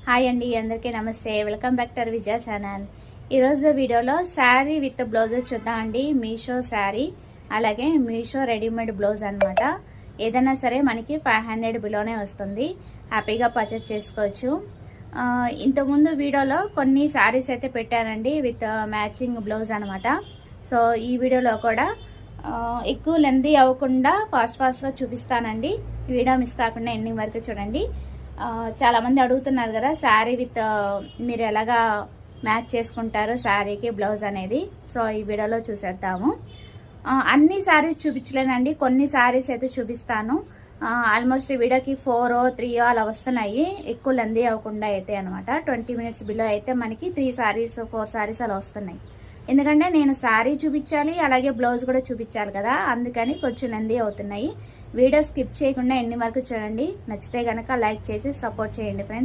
Hi అండి, అందరికీ నమస్తే. Welcome back to Vijaya channel. ఈరోజు వీడియోలో శారీ విత్ బ్లౌజ్ చూద్దామండి. మీషో శారీ, అలాగే మీషో రెడీమేడ్ బ్లౌజ్ అనమాట. ఏదైనా సరే మనకి 500 బిలోనే వస్తుంది. హ్యాపీగా పర్చేస్ చేసుకోవచ్చు. ఇంతకుముందు వీడియోలో కొన్ని శారీస్ అయితే పెట్టానండి విత్ మ్యాచింగ్ బ్లౌజ్ అనమాట. సో ఈ వీడియోలో కూడా ఎక్కువ లెంతీ అవ్వకుండా ఫాస్ట్గా చూపిస్తానండి. వీడియో మిస్ కాకుండా ఎండింగ్ వరకు చూడండి. చాలామంది అడుగుతున్నారు కదా, శారీ విత్ మీరు ఎలాగా మ్యాచ్ చేసుకుంటారు శారీకి బ్లౌజ్ అనేది. సో ఈ వీడియోలో చూసేద్దాము. అన్ని శారీస్ చూపించలేనండి, కొన్ని శారీస్ అయితే చూపిస్తాను. ఆల్మోస్ట్ ఈ వీడియోకి 4 or 3 అలా వస్తున్నాయి, ఎక్కువ లెంతీ అవ్వకుండా అయితే అనమాట. 20 minutes బిలో అయితే మనకి 3 శారీస్ 4 శారీస్ అలా వస్తున్నాయి. ఎందుకంటే నేను శారీ చూపించాలి, అలాగే బ్లౌజ్ కూడా చూపించాలి కదా, అందుకని కొంచెం లెంతీ అవుతున్నాయి. వీడియో స్కిప్ చేయకుండా ఎన్ని వరకు చూడండి. నచ్చితే కనుక లైక్ చేసి సపోర్ట్ చేయండి ఫ్రెండ్స్.